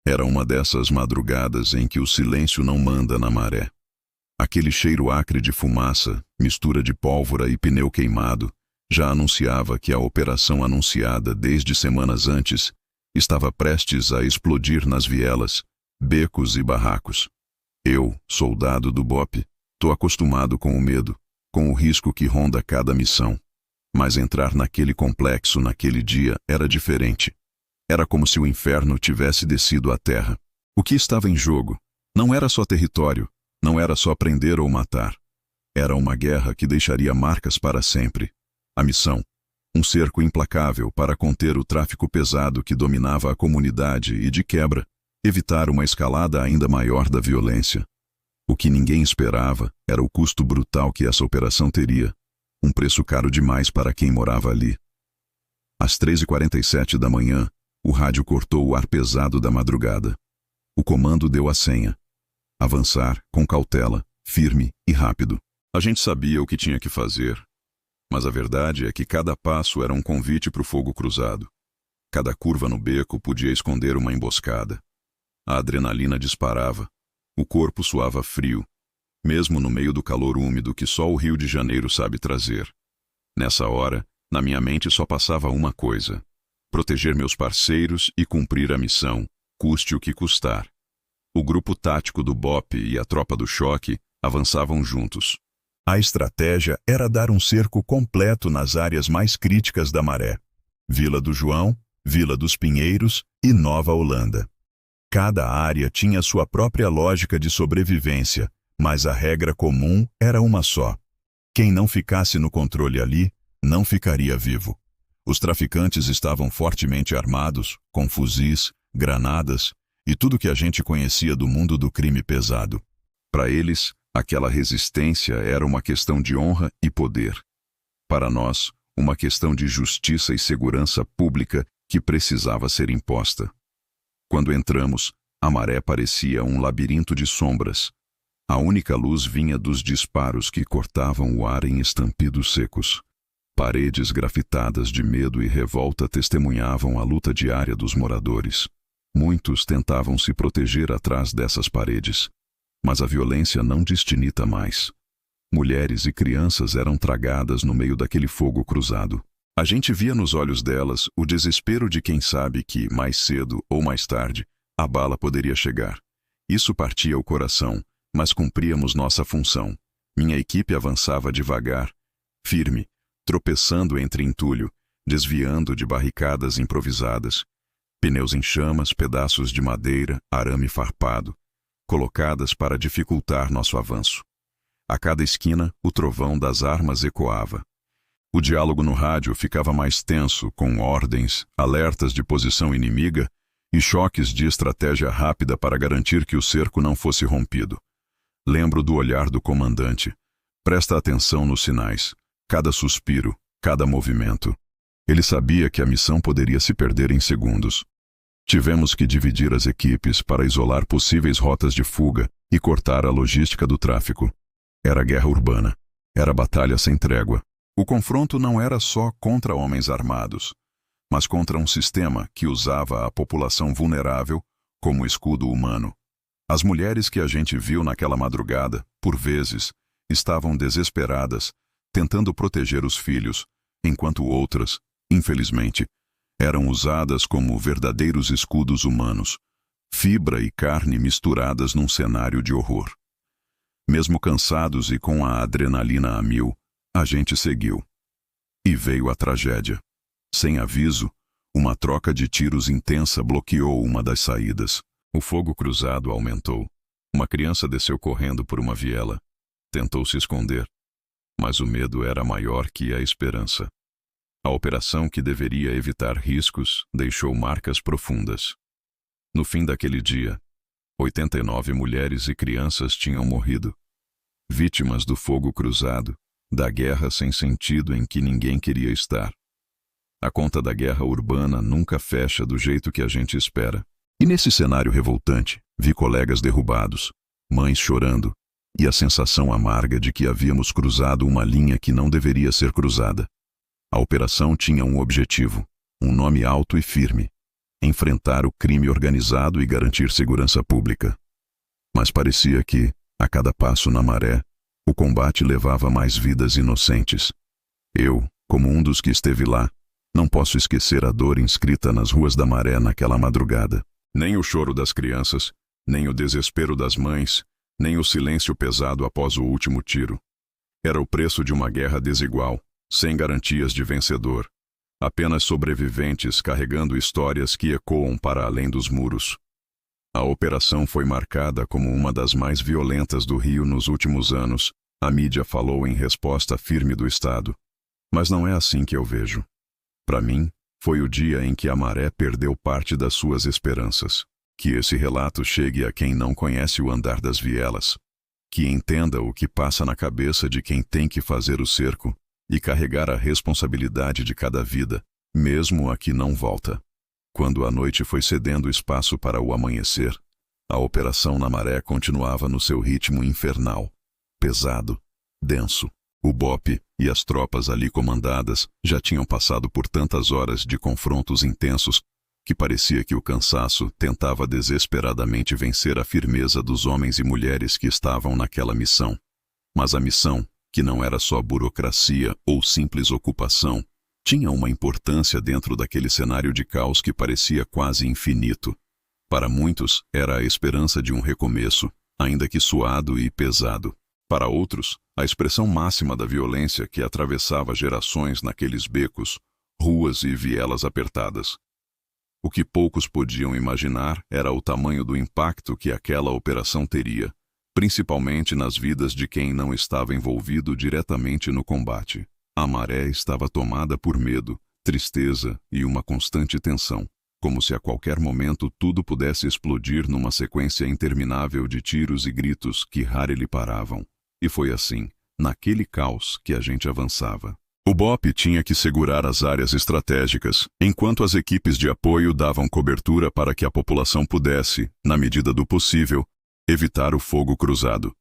Era uma dessas madrugadas em que o silêncio não manda na maré. Aquele cheiro acre de fumaça, mistura de pólvora e pneu queimado, já anunciava que a operação anunciada desde semanas antes estava prestes a explodir nas vielas, becos e barracos. Eu, soldado do BOPE, tô acostumado com o medo, com o risco que ronda cada missão. Mas entrar naquele complexo naquele dia era diferente. Era como se o inferno tivesse descido à terra. O que estava em jogo não era só território, não era só prender ou matar. Era uma guerra que deixaria marcas para sempre. A missão, um cerco implacável para conter o tráfico pesado que dominava a comunidade e, de quebra, evitar uma escalada ainda maior da violência. O que ninguém esperava era o custo brutal que essa operação teria, um preço caro demais para quem morava ali. Às 3h47 da manhã, o rádio cortou o ar pesado da madrugada. O comando deu a senha. Avançar, com cautela, firme e rápido. A gente sabia o que tinha que fazer, mas a verdade é que cada passo era um convite para o fogo cruzado. Cada curva no beco podia esconder uma emboscada. A adrenalina disparava. O corpo suava frio, mesmo no meio do calor úmido que só o Rio de Janeiro sabe trazer. Nessa hora, na minha mente só passava uma coisa: proteger meus parceiros e cumprir a missão, custe o que custar. O grupo tático do BOPE e a tropa do choque avançavam juntos. A estratégia era dar um cerco completo nas áreas mais críticas da Maré: Vila do João, Vila dos Pinheiros e Nova Holanda. Cada área tinha sua própria lógica de sobrevivência, mas a regra comum era uma só: quem não ficasse no controle ali, não ficaria vivo. Os traficantes estavam fortemente armados, com fuzis, granadas e tudo que a gente conhecia do mundo do crime pesado. Para eles, aquela resistência era uma questão de honra e poder. Para nós, uma questão de justiça e segurança pública que precisava ser imposta. Quando entramos, a Maré parecia um labirinto de sombras. A única luz vinha dos disparos que cortavam o ar em estampidos secos. Paredes grafitadas de medo e revolta testemunhavam a luta diária dos moradores. Muitos tentavam se proteger atrás dessas paredes, mas a violência não destinita mais. Mulheres e crianças eram tragadas no meio daquele fogo cruzado. A gente via nos olhos delas o desespero de quem sabe que, mais cedo ou mais tarde, a bala poderia chegar. Isso partia o coração, mas cumpríamos nossa função. Minha equipe avançava devagar, firme, tropeçando entre entulho, desviando de barricadas improvisadas. Pneus em chamas, pedaços de madeira, arame farpado, colocadas para dificultar nosso avanço. A cada esquina, o trovão das armas ecoava. O diálogo no rádio ficava mais tenso, com ordens, alertas de posição inimiga e choques de estratégia rápida para garantir que o cerco não fosse rompido. Lembro do olhar do comandante. Presta atenção nos sinais, cada suspiro, cada movimento. Ele sabia que a missão poderia se perder em segundos. Tivemos que dividir as equipes para isolar possíveis rotas de fuga e cortar a logística do tráfico. Era guerra urbana. Era batalha sem trégua. O confronto não era só contra homens armados, mas contra um sistema que usava a população vulnerável como escudo humano. As mulheres que a gente viu naquela madrugada, por vezes, estavam desesperadas, tentando proteger os filhos, enquanto outras, infelizmente, eram usadas como verdadeiros escudos humanos, fibra e carne misturadas num cenário de horror. Mesmo cansados e com a adrenalina a mil, a gente seguiu. E veio a tragédia. Sem aviso, uma troca de tiros intensa bloqueou uma das saídas. O fogo cruzado aumentou. Uma criança desceu correndo por uma viela. Tentou se esconder. Mas o medo era maior que a esperança. A operação, que deveria evitar riscos, deixou marcas profundas. No fim daquele dia, 89 mulheres e crianças tinham morrido. Vítimas do fogo cruzado, da guerra sem sentido em que ninguém queria estar. A conta da guerra urbana nunca fecha do jeito que a gente espera. E nesse cenário revoltante, vi colegas derrubados, mães chorando, e a sensação amarga de que havíamos cruzado uma linha que não deveria ser cruzada. A operação tinha um objetivo, um nome alto e firme: enfrentar o crime organizado e garantir segurança pública. Mas parecia que, a cada passo na maré, o combate levava mais vidas inocentes. Eu, como um dos que esteve lá, não posso esquecer a dor inscrita nas ruas da Maré naquela madrugada. Nem o choro das crianças, nem o desespero das mães, nem o silêncio pesado após o último tiro. Era o preço de uma guerra desigual, sem garantias de vencedor. Apenas sobreviventes carregando histórias que ecoam para além dos muros. A operação foi marcada como uma das mais violentas do Rio nos últimos anos. A mídia falou em resposta firme do Estado. Mas não é assim que eu vejo. Para mim, foi o dia em que a Maré perdeu parte das suas esperanças. Que esse relato chegue a quem não conhece o andar das vielas. Que entenda o que passa na cabeça de quem tem que fazer o cerco e carregar a responsabilidade de cada vida, mesmo a que não volta. Quando a noite foi cedendo espaço para o amanhecer, a operação na Maré continuava no seu ritmo infernal, pesado, denso. O BOPE e as tropas ali comandadas já tinham passado por tantas horas de confrontos intensos que parecia que o cansaço tentava desesperadamente vencer a firmeza dos homens e mulheres que estavam naquela missão. Mas a missão, que não era só burocracia ou simples ocupação, tinha uma importância dentro daquele cenário de caos que parecia quase infinito. Para muitos, era a esperança de um recomeço, ainda que suado e pesado. Para outros, a expressão máxima da violência que atravessava gerações naqueles becos, ruas e vielas apertadas. O que poucos podiam imaginar era o tamanho do impacto que aquela operação teria, principalmente nas vidas de quem não estava envolvido diretamente no combate. A Maré estava tomada por medo, tristeza e uma constante tensão, como se a qualquer momento tudo pudesse explodir numa sequência interminável de tiros e gritos que rarely lhe paravam. E foi assim, naquele caos, que a gente avançava. O BOPE tinha que segurar as áreas estratégicas, enquanto as equipes de apoio davam cobertura para que a população pudesse, na medida do possível, evitar o fogo cruzado.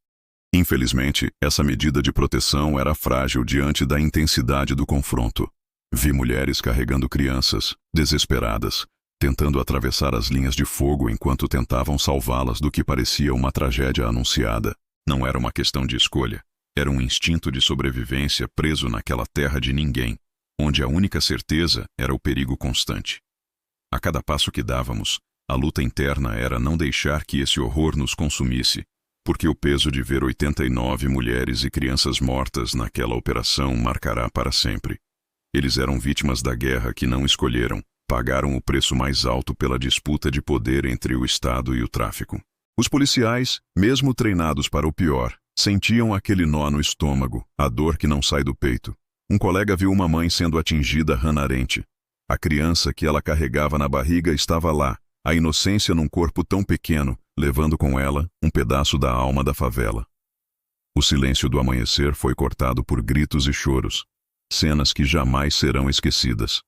Infelizmente, essa medida de proteção era frágil diante da intensidade do confronto. Vi mulheres carregando crianças, desesperadas, tentando atravessar as linhas de fogo enquanto tentavam salvá-las do que parecia uma tragédia anunciada. Não era uma questão de escolha. Era um instinto de sobrevivência preso naquela terra de ninguém, onde a única certeza era o perigo constante. A cada passo que dávamos, a luta interna era não deixar que esse horror nos consumisse, porque o peso de ver 89 mulheres e crianças mortas naquela operação marcará para sempre. Eles eram vítimas da guerra que não escolheram, pagaram o preço mais alto pela disputa de poder entre o Estado e o tráfico. Os policiais, mesmo treinados para o pior, sentiam aquele nó no estômago, a dor que não sai do peito. Um colega viu uma mãe sendo atingida ranarente. A criança que ela carregava na barriga estava lá, a inocência num corpo tão pequeno, levando com ela um pedaço da alma da favela. O silêncio do amanhecer foi cortado por gritos e choros, cenas que jamais serão esquecidas.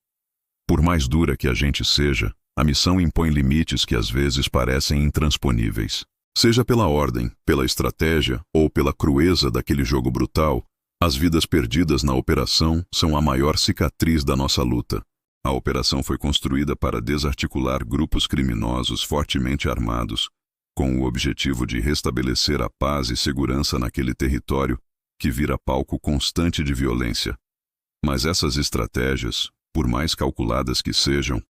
Por mais dura que a gente seja, a missão impõe limites que às vezes parecem intransponíveis. Seja pela ordem, pela estratégia ou pela crueza daquele jogo brutal, as vidas perdidas na operação são a maior cicatriz da nossa luta. A operação foi construída para desarticular grupos criminosos fortemente armados, com o objetivo de restabelecer a paz e segurança naquele território que vira palco constante de violência. Mas essas estratégias, por mais calculadas que sejam,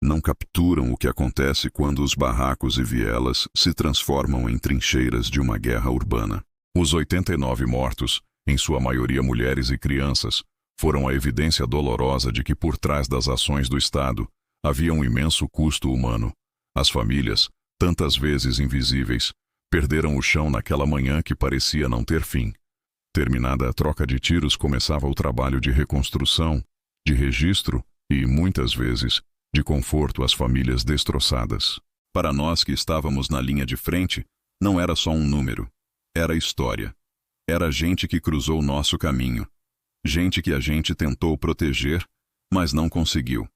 não capturam o que acontece quando os barracos e vielas se transformam em trincheiras de uma guerra urbana. Os 89 mortos, em sua maioria mulheres e crianças, foram a evidência dolorosa de que por trás das ações do Estado havia um imenso custo humano. As famílias, tantas vezes invisíveis, perderam o chão naquela manhã que parecia não ter fim. Terminada a troca de tiros, começava o trabalho de reconstrução, de registro e, muitas vezes, de conforto às famílias destroçadas. Para nós que estávamos na linha de frente, não era só um número. Era história. Era gente que cruzou nosso caminho. Gente que a gente tentou proteger, mas não conseguiu.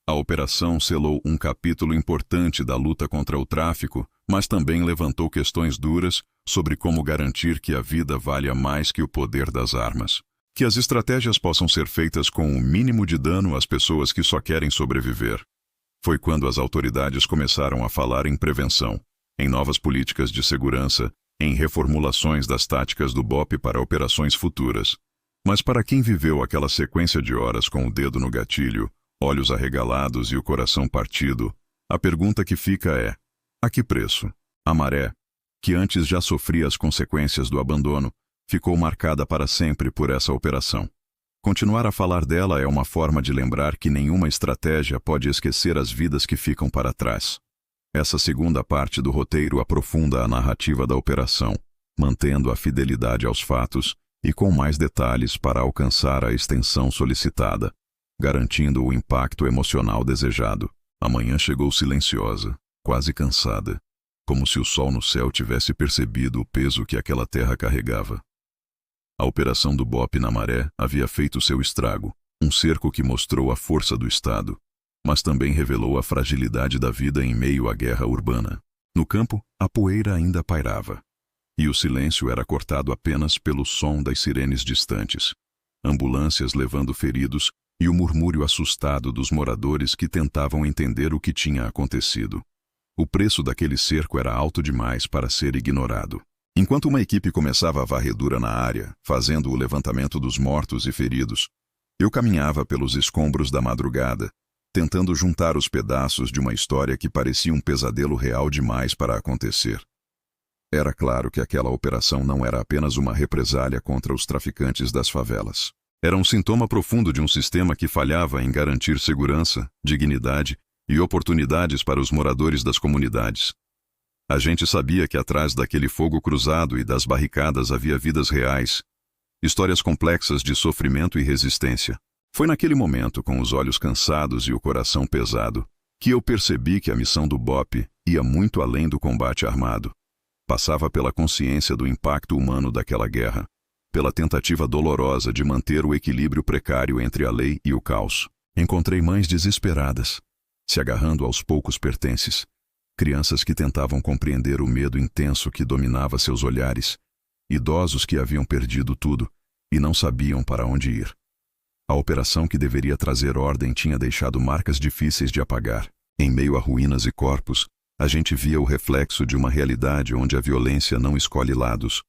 A operação selou um capítulo importante da luta contra o tráfico, mas também levantou questões duras sobre como garantir que a vida valha mais que o poder das armas. Que as estratégias possam ser feitas com o mínimo de dano às pessoas que só querem sobreviver. Foi quando as autoridades começaram a falar em prevenção, em novas políticas de segurança, em reformulações das táticas do BOP para operações futuras. Mas para quem viveu aquela sequência de horas com o dedo no gatilho, olhos arregalados e o coração partido, a pergunta que fica é: a que preço? A Maré, que antes já sofria as consequências do abandono, ficou marcada para sempre por essa operação. Continuar a falar dela é uma forma de lembrar que nenhuma estratégia pode esquecer as vidas que ficam para trás. Essa segunda parte do roteiro aprofunda a narrativa da operação, mantendo a fidelidade aos fatos e com mais detalhes para alcançar a extensão solicitada, garantindo o impacto emocional desejado. A manhã chegou silenciosa, quase cansada, como se o sol no céu tivesse percebido o peso que aquela terra carregava. A operação do BOP na Maré havia feito seu estrago, um cerco que mostrou a força do Estado, mas também revelou a fragilidade da vida em meio à guerra urbana. No campo, a poeira ainda pairava, e o silêncio era cortado apenas pelo som das sirenes distantes, ambulâncias levando feridos e o murmúrio assustado dos moradores que tentavam entender o que tinha acontecido. O preço daquele cerco era alto demais para ser ignorado. Enquanto uma equipe começava a varredura na área, fazendo o levantamento dos mortos e feridos, eu caminhava pelos escombros da madrugada, tentando juntar os pedaços de uma história que parecia um pesadelo real demais para acontecer. Era claro que aquela operação não era apenas uma represália contra os traficantes das favelas. Era um sintoma profundo de um sistema que falhava em garantir segurança, dignidade e oportunidades para os moradores das comunidades. A gente sabia que atrás daquele fogo cruzado e das barricadas havia vidas reais, histórias complexas de sofrimento e resistência. Foi naquele momento, com os olhos cansados e o coração pesado, que eu percebi que a missão do BOP ia muito além do combate armado. Passava pela consciência do impacto humano daquela guerra, pela tentativa dolorosa de manter o equilíbrio precário entre a lei e o caos. Encontrei mães desesperadas, se agarrando aos poucos pertences, crianças que tentavam compreender o medo intenso que dominava seus olhares, idosos que haviam perdido tudo e não sabiam para onde ir. A operação que deveria trazer ordem tinha deixado marcas difíceis de apagar. Em meio a ruínas e corpos, a gente via o reflexo de uma realidade onde a violência não escolhe lados,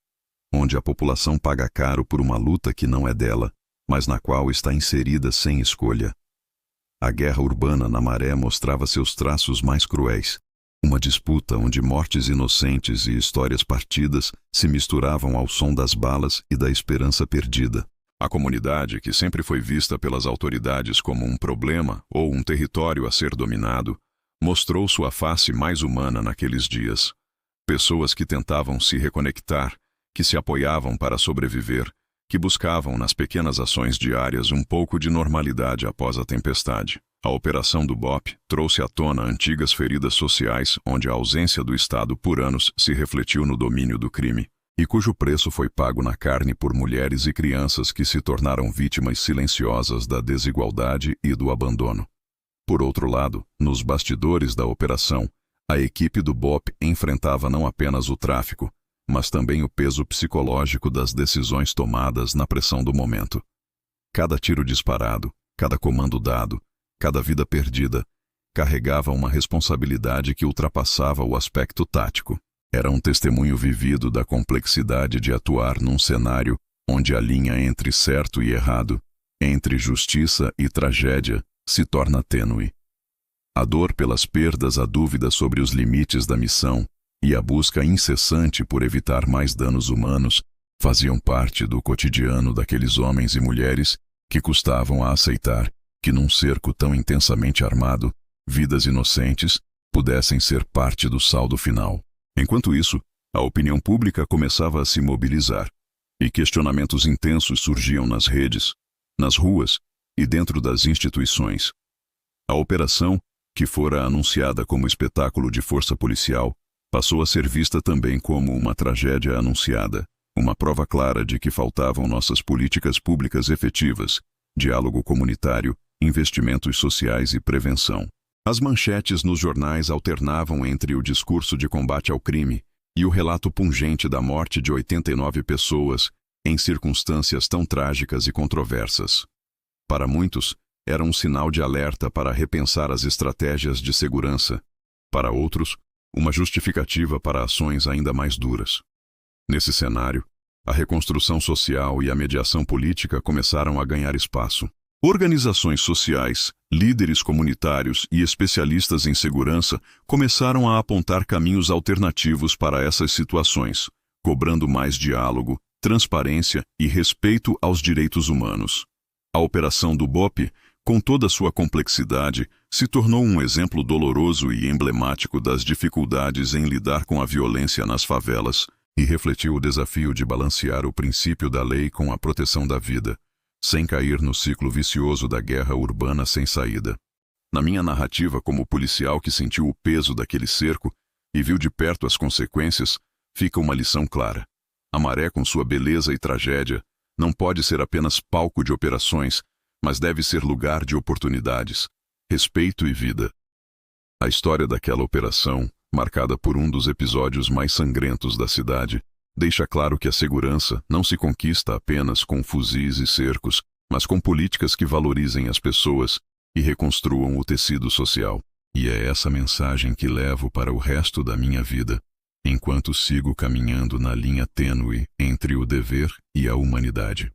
onde a população paga caro por uma luta que não é dela, mas na qual está inserida sem escolha. A guerra urbana na Maré mostrava seus traços mais cruéis. Uma disputa onde mortes inocentes e histórias partidas se misturavam ao som das balas e da esperança perdida. A comunidade, que sempre foi vista pelas autoridades como um problema ou um território a ser dominado, mostrou sua face mais humana naqueles dias. Pessoas que tentavam se reconectar, que se apoiavam para sobreviver, que buscavam nas pequenas ações diárias um pouco de normalidade após a tempestade. A operação do BOP trouxe à tona antigas feridas sociais onde a ausência do Estado por anos se refletiu no domínio do crime, e cujo preço foi pago na carne por mulheres e crianças que se tornaram vítimas silenciosas da desigualdade e do abandono. Por outro lado, nos bastidores da operação, a equipe do BOP enfrentava não apenas o tráfico, mas também o peso psicológico das decisões tomadas na pressão do momento. Cada tiro disparado, cada comando dado, cada vida perdida, carregava uma responsabilidade que ultrapassava o aspecto tático. Era um testemunho vivido da complexidade de atuar num cenário onde a linha entre certo e errado, entre justiça e tragédia, se torna tênue. A dor pelas perdas, a dúvida sobre os limites da missão e a busca incessante por evitar mais danos humanos faziam parte do cotidiano daqueles homens e mulheres que custavam a aceitar que num cerco tão intensamente armado, vidas inocentes pudessem ser parte do saldo final. Enquanto isso, a opinião pública começava a se mobilizar, e questionamentos intensos surgiam nas redes, nas ruas e dentro das instituições. A operação, que fora anunciada como espetáculo de força policial, passou a ser vista também como uma tragédia anunciada, uma prova clara de que faltavam nossas políticas públicas efetivas, diálogo comunitário, investimentos sociais e prevenção. As manchetes nos jornais alternavam entre o discurso de combate ao crime e o relato pungente da morte de 89 pessoas em circunstâncias tão trágicas e controversas. Para muitos, era um sinal de alerta para repensar as estratégias de segurança. Para outros, uma justificativa para ações ainda mais duras. Nesse cenário, a reconstrução social e a mediação política começaram a ganhar espaço. Organizações sociais, líderes comunitários e especialistas em segurança começaram a apontar caminhos alternativos para essas situações, cobrando mais diálogo, transparência e respeito aos direitos humanos. A operação do BOP, com toda sua complexidade, se tornou um exemplo doloroso e emblemático das dificuldades em lidar com a violência nas favelas e refletiu o desafio de balancear o princípio da lei com a proteção da vida, sem cair no ciclo vicioso da guerra urbana sem saída. Na minha narrativa como policial que sentiu o peso daquele cerco e viu de perto as consequências, fica uma lição clara. A Maré, com sua beleza e tragédia, não pode ser apenas palco de operações, mas deve ser lugar de oportunidades, respeito e vida. A história daquela operação, marcada por um dos episódios mais sangrentos da cidade, deixa claro que a segurança não se conquista apenas com fuzis e cercos, mas com políticas que valorizem as pessoas e reconstruam o tecido social. E é essa mensagem que levo para o resto da minha vida, enquanto sigo caminhando na linha tênue entre o dever e a humanidade.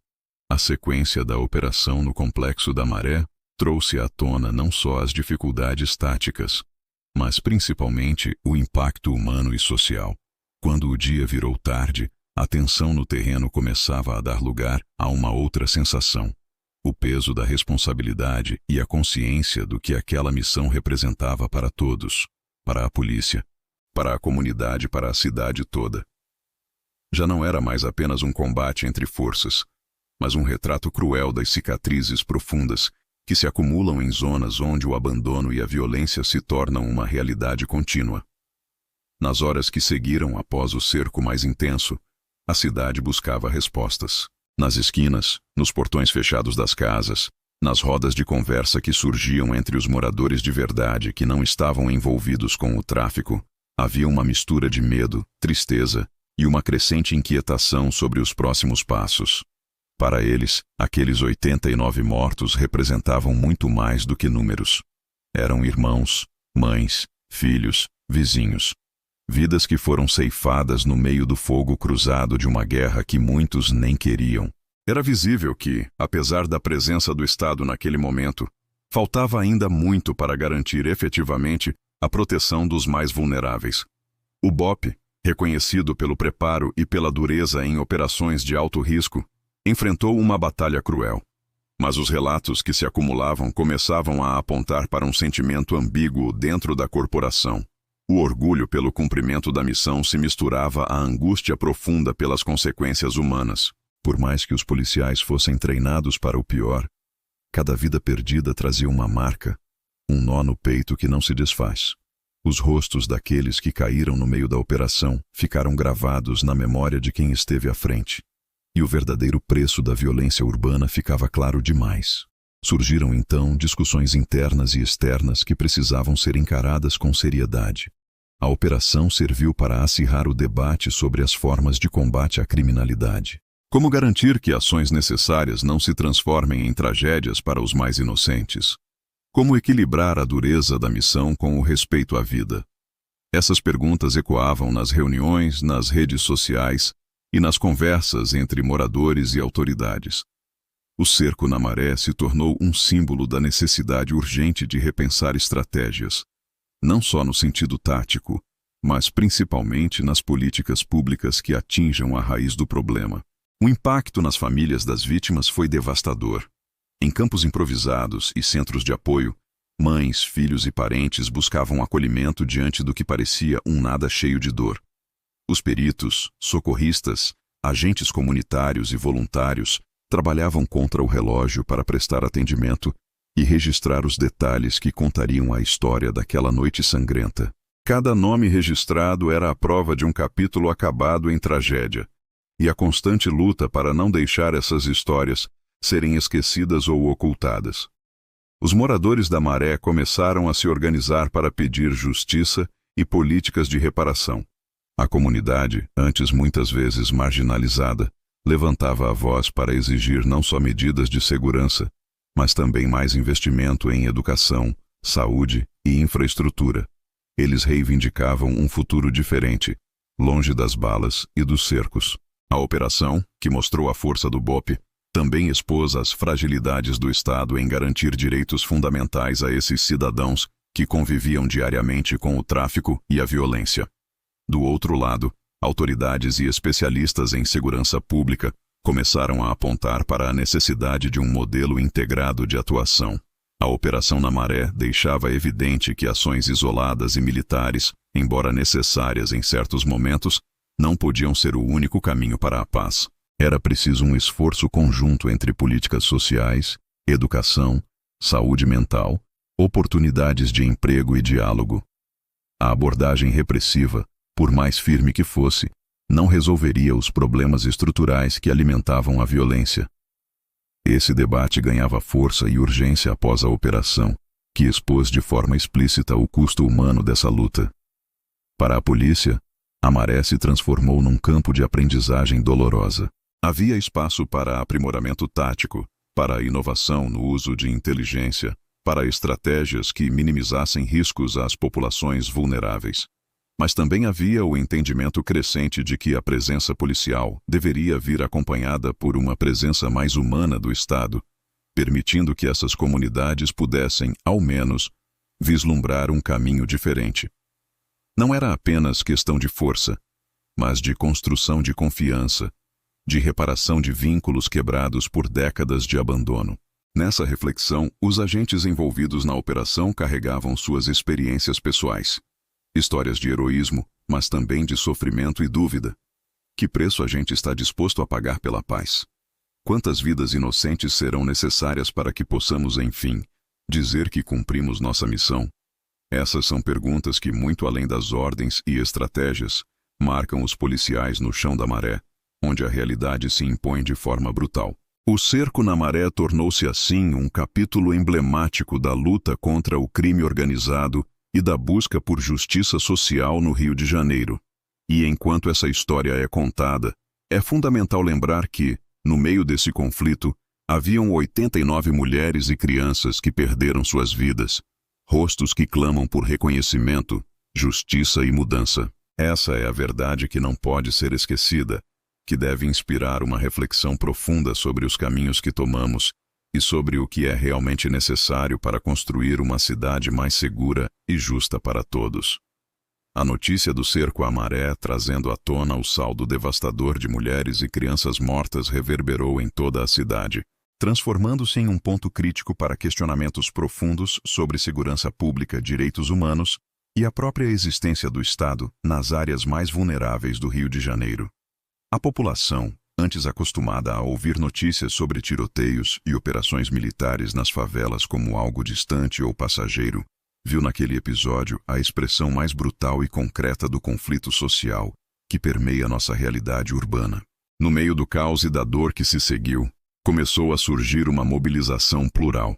A sequência da operação no Complexo da Maré trouxe à tona não só as dificuldades táticas, mas principalmente o impacto humano e social. Quando o dia virou tarde, a tensão no terreno começava a dar lugar a uma outra sensação: o peso da responsabilidade e a consciência do que aquela missão representava para todos, para a polícia, para a comunidade, para a cidade toda. Já não era mais apenas um combate entre forças, mas um retrato cruel das cicatrizes profundas que se acumulam em zonas onde o abandono e a violência se tornam uma realidade contínua. Nas horas que seguiram após o cerco mais intenso, a cidade buscava respostas. Nas esquinas, nos portões fechados das casas, nas rodas de conversa que surgiam entre os moradores de verdade que não estavam envolvidos com o tráfico, havia uma mistura de medo, tristeza e uma crescente inquietação sobre os próximos passos. Para eles, aqueles 89 mortos representavam muito mais do que números. Eram irmãos, mães, filhos, vizinhos. Vidas que foram ceifadas no meio do fogo cruzado de uma guerra que muitos nem queriam. Era visível que, apesar da presença do Estado naquele momento, faltava ainda muito para garantir efetivamente a proteção dos mais vulneráveis. O BOP, reconhecido pelo preparo e pela dureza em operações de alto risco, enfrentou uma batalha cruel. Mas os relatos que se acumulavam começavam a apontar para um sentimento ambíguo dentro da corporação. O orgulho pelo cumprimento da missão se misturava à angústia profunda pelas consequências humanas. Por mais que os policiais fossem treinados para o pior, cada vida perdida trazia uma marca, um nó no peito que não se desfaz. Os rostos daqueles que caíram no meio da operação ficaram gravados na memória de quem esteve à frente. E o verdadeiro preço da violência urbana ficava claro demais. Surgiram então discussões internas e externas que precisavam ser encaradas com seriedade. A operação serviu para acirrar o debate sobre as formas de combate à criminalidade. Como garantir que ações necessárias não se transformem em tragédias para os mais inocentes? Como equilibrar a dureza da missão com o respeito à vida? Essas perguntas ecoavam nas reuniões, nas redes sociais e nas conversas entre moradores e autoridades. O cerco na Maré se tornou um símbolo da necessidade urgente de repensar estratégias, não só no sentido tático, mas principalmente nas políticas públicas que atinjam a raiz do problema. O impacto nas famílias das vítimas foi devastador. Em campos improvisados e centros de apoio, mães, filhos e parentes buscavam acolhimento diante do que parecia um nada cheio de dor. Os peritos, socorristas, agentes comunitários e voluntários trabalhavam contra o relógio para prestar atendimento e registrar os detalhes que contariam a história daquela noite sangrenta. Cada nome registrado era a prova de um capítulo acabado em tragédia, e a constante luta para não deixar essas histórias serem esquecidas ou ocultadas. Os moradores da Maré começaram a se organizar para pedir justiça e políticas de reparação. A comunidade, antes muitas vezes marginalizada, levantava a voz para exigir não só medidas de segurança, mas também mais investimento em educação, saúde e infraestrutura. Eles reivindicavam um futuro diferente, longe das balas e dos cercos. A operação, que mostrou a força do BOPE, também expôs as fragilidades do Estado em garantir direitos fundamentais a esses cidadãos que conviviam diariamente com o tráfico e a violência. Do outro lado, autoridades e especialistas em segurança pública começaram a apontar para a necessidade de um modelo integrado de atuação. A Operação na Maré deixava evidente que ações isoladas e militares, embora necessárias em certos momentos, não podiam ser o único caminho para a paz. Era preciso um esforço conjunto entre políticas sociais, educação, saúde mental, oportunidades de emprego e diálogo. A abordagem repressiva, por mais firme que fosse, não resolveria os problemas estruturais que alimentavam a violência. Esse debate ganhava força e urgência após a operação, que expôs de forma explícita o custo humano dessa luta. Para a polícia, a Maré se transformou num campo de aprendizagem dolorosa. Havia espaço para aprimoramento tático, para inovação no uso de inteligência, para estratégias que minimizassem riscos às populações vulneráveis. Mas também havia o entendimento crescente de que a presença policial deveria vir acompanhada por uma presença mais humana do Estado, permitindo que essas comunidades pudessem, ao menos, vislumbrar um caminho diferente. Não era apenas questão de força, mas de construção de confiança, de reparação de vínculos quebrados por décadas de abandono. Nessa reflexão, os agentes envolvidos na operação carregavam suas experiências pessoais. Histórias de heroísmo, mas também de sofrimento e dúvida. Que preço a gente está disposto a pagar pela paz? Quantas vidas inocentes serão necessárias para que possamos, enfim, dizer que cumprimos nossa missão? Essas são perguntas que, muito além das ordens e estratégias, marcam os policiais no chão da maré, onde a realidade se impõe de forma brutal. O cerco na Maré tornou-se assim um capítulo emblemático da luta contra o crime organizado e da busca por justiça social no Rio de Janeiro. E enquanto essa história é contada, é fundamental lembrar que, no meio desse conflito, haviam 89 mulheres e crianças que perderam suas vidas, rostos que clamam por reconhecimento, justiça e mudança. Essa é a verdade que não pode ser esquecida, que deve inspirar uma reflexão profunda sobre os caminhos que tomamos e sobre o que é realmente necessário para construir uma cidade mais segura e justa para todos. A notícia do cerco à Maré, trazendo à tona o saldo devastador de mulheres e crianças mortas, reverberou em toda a cidade, transformando-se em um ponto crítico para questionamentos profundos sobre segurança pública, direitos humanos e a própria existência do Estado nas áreas mais vulneráveis do Rio de Janeiro. A população, antes acostumada a ouvir notícias sobre tiroteios e operações militares nas favelas como algo distante ou passageiro, viu naquele episódio a expressão mais brutal e concreta do conflito social que permeia nossa realidade urbana. No meio do caos e da dor que se seguiu, começou a surgir uma mobilização plural.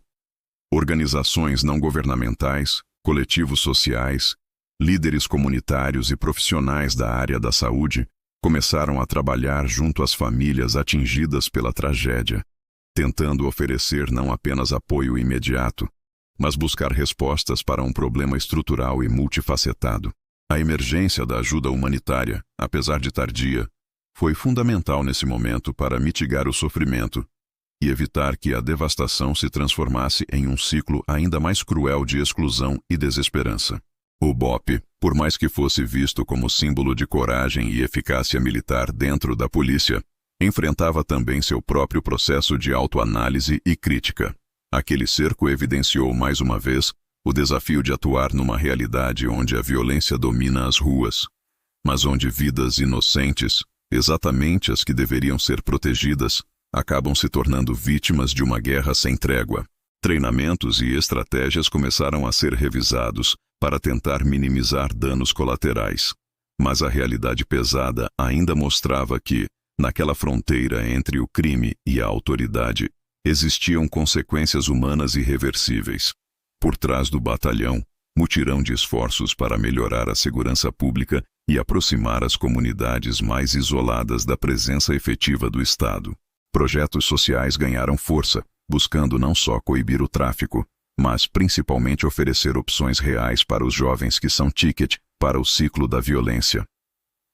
Organizações não governamentais, coletivos sociais, líderes comunitários e profissionais da área da saúde começaram a trabalhar junto às famílias atingidas pela tragédia, tentando oferecer não apenas apoio imediato, mas buscar respostas para um problema estrutural e multifacetado. A emergência da ajuda humanitária, apesar de tardia, foi fundamental nesse momento para mitigar o sofrimento e evitar que a devastação se transformasse em um ciclo ainda mais cruel de exclusão e desesperança. O BOPE, por mais que fosse visto como símbolo de coragem e eficácia militar dentro da polícia, enfrentava também seu próprio processo de autoanálise e crítica. Aquele cerco evidenciou mais uma vez o desafio de atuar numa realidade onde a violência domina as ruas, mas onde vidas inocentes, exatamente as que deveriam ser protegidas, acabam se tornando vítimas de uma guerra sem trégua. Treinamentos e estratégias começaram a ser revisados para tentar minimizar danos colaterais. Mas a realidade pesada ainda mostrava que, naquela fronteira entre o crime e a autoridade, existiam consequências humanas irreversíveis. Por trás do batalhão, mutirão de esforços para melhorar a segurança pública e aproximar as comunidades mais isoladas da presença efetiva do Estado. Projetos sociais ganharam força, buscando não só coibir o tráfico, mas principalmente oferecer opções reais para os jovens que são ticket para o ciclo da violência.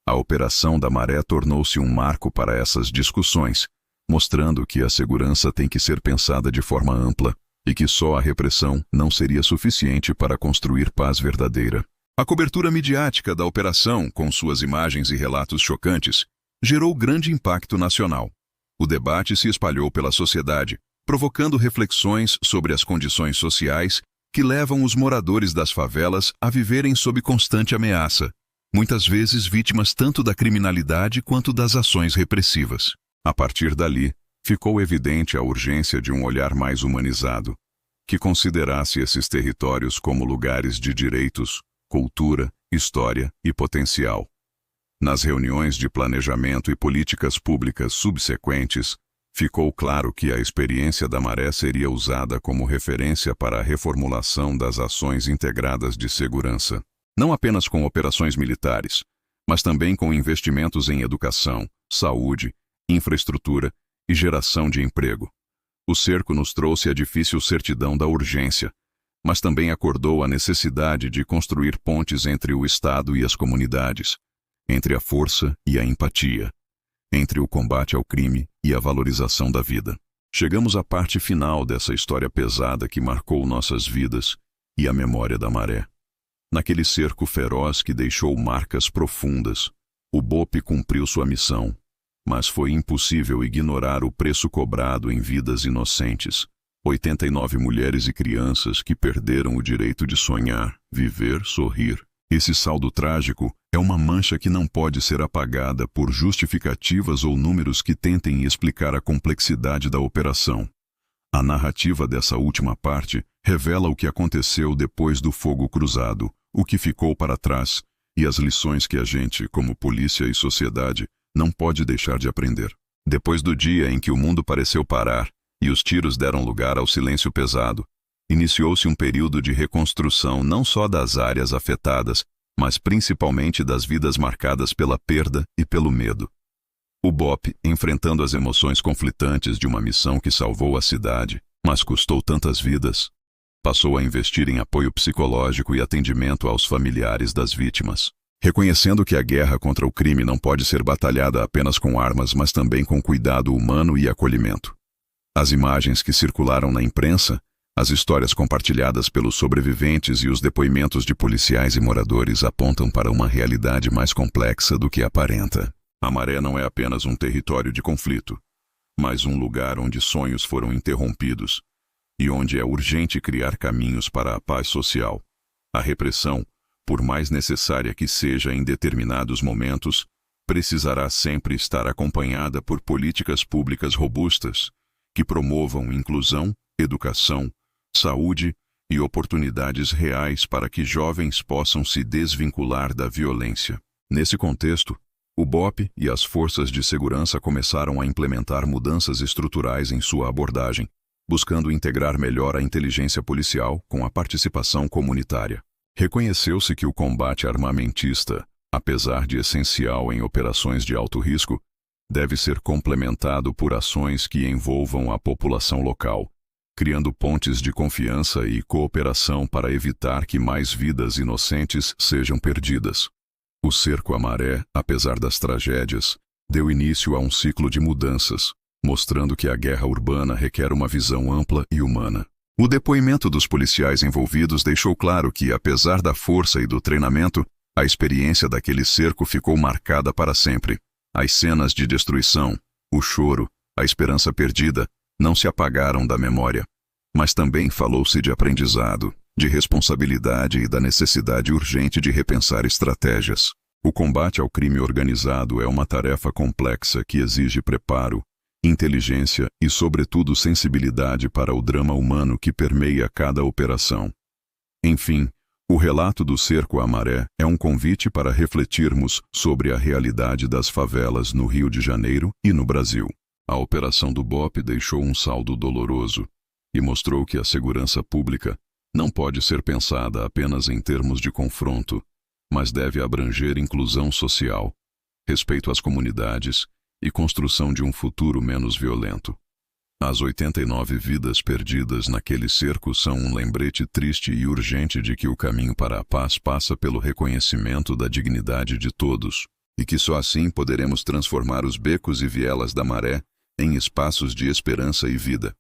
A Operação da Maré tornou-se um marco para essas discussões, mostrando que a segurança tem que ser pensada de forma ampla e que só a repressão não seria suficiente para construir paz verdadeira. A cobertura midiática da operação, com suas imagens e relatos chocantes, gerou grande impacto nacional. O debate se espalhou pela sociedade, provocando reflexões sobre as condições sociais que levam os moradores das favelas a viverem sob constante ameaça, muitas vezes vítimas tanto da criminalidade quanto das ações repressivas. A partir dali, ficou evidente a urgência de um olhar mais humanizado, que considerasse esses territórios como lugares de direitos, cultura, história e potencial. Nas reuniões de planejamento e políticas públicas subsequentes, ficou claro que a experiência da Maré seria usada como referência para a reformulação das ações integradas de segurança, não apenas com operações militares, mas também com investimentos em educação, saúde, infraestrutura e geração de emprego. O cerco nos trouxe a difícil certidão da urgência, mas também acordou a necessidade de construir pontes entre o Estado e as comunidades, entre a força e a empatia, entre o combate ao crime e a valorização da vida. Chegamos à parte final dessa história pesada que marcou nossas vidas e a memória da Maré. Naquele cerco feroz que deixou marcas profundas, o BOPE cumpriu sua missão, mas foi impossível ignorar o preço cobrado em vidas inocentes. 89 mulheres e crianças que perderam o direito de sonhar, viver, sorrir. Esse saldo trágico é uma mancha que não pode ser apagada por justificativas ou números que tentem explicar a complexidade da operação. A narrativa dessa última parte revela o que aconteceu depois do fogo cruzado, o que ficou para trás e as lições que a gente, como polícia e sociedade, não pode deixar de aprender. Depois do dia em que o mundo pareceu parar e os tiros deram lugar ao silêncio pesado, iniciou-se um período de reconstrução não só das áreas afetadas, mas principalmente das vidas marcadas pela perda e pelo medo. O BOPE, enfrentando as emoções conflitantes de uma missão que salvou a cidade, mas custou tantas vidas, passou a investir em apoio psicológico e atendimento aos familiares das vítimas, reconhecendo que a guerra contra o crime não pode ser batalhada apenas com armas, mas também com cuidado humano e acolhimento. As imagens que circularam na imprensa, as histórias compartilhadas pelos sobreviventes e os depoimentos de policiais e moradores apontam para uma realidade mais complexa do que aparenta. A Maré não é apenas um território de conflito, mas um lugar onde sonhos foram interrompidos e onde é urgente criar caminhos para a paz social. A repressão, por mais necessária que seja em determinados momentos, precisará sempre estar acompanhada por políticas públicas robustas, que promovam inclusão, educação, saúde e oportunidades reais para que jovens possam se desvincular da violência. Nesse contexto, o BOPE e as forças de segurança começaram a implementar mudanças estruturais em sua abordagem, buscando integrar melhor a inteligência policial com a participação comunitária. Reconheceu-se que o combate armamentista, apesar de essencial em operações de alto risco, deve ser complementado por ações que envolvam a população local, criando pontes de confiança e cooperação para evitar que mais vidas inocentes sejam perdidas. O cerco à Maré, apesar das tragédias, deu início a um ciclo de mudanças, mostrando que a guerra urbana requer uma visão ampla e humana. O depoimento dos policiais envolvidos deixou claro que, apesar da força e do treinamento, a experiência daquele cerco ficou marcada para sempre. As cenas de destruição, o choro, a esperança perdida, não se apagaram da memória. Mas também falou-se de aprendizado, de responsabilidade e da necessidade urgente de repensar estratégias. O combate ao crime organizado é uma tarefa complexa que exige preparo, inteligência e, sobretudo, sensibilidade para o drama humano que permeia cada operação. Enfim, o relato do cerco à Maré é um convite para refletirmos sobre a realidade das favelas no Rio de Janeiro e no Brasil. A operação do BOPE deixou um saldo doloroso e mostrou que a segurança pública não pode ser pensada apenas em termos de confronto, mas deve abranger inclusão social, respeito às comunidades e construção de um futuro menos violento. As 89 vidas perdidas naquele cerco são um lembrete triste e urgente de que o caminho para a paz passa pelo reconhecimento da dignidade de todos, e que só assim poderemos transformar os becos e vielas da maré em espaços de esperança e vida.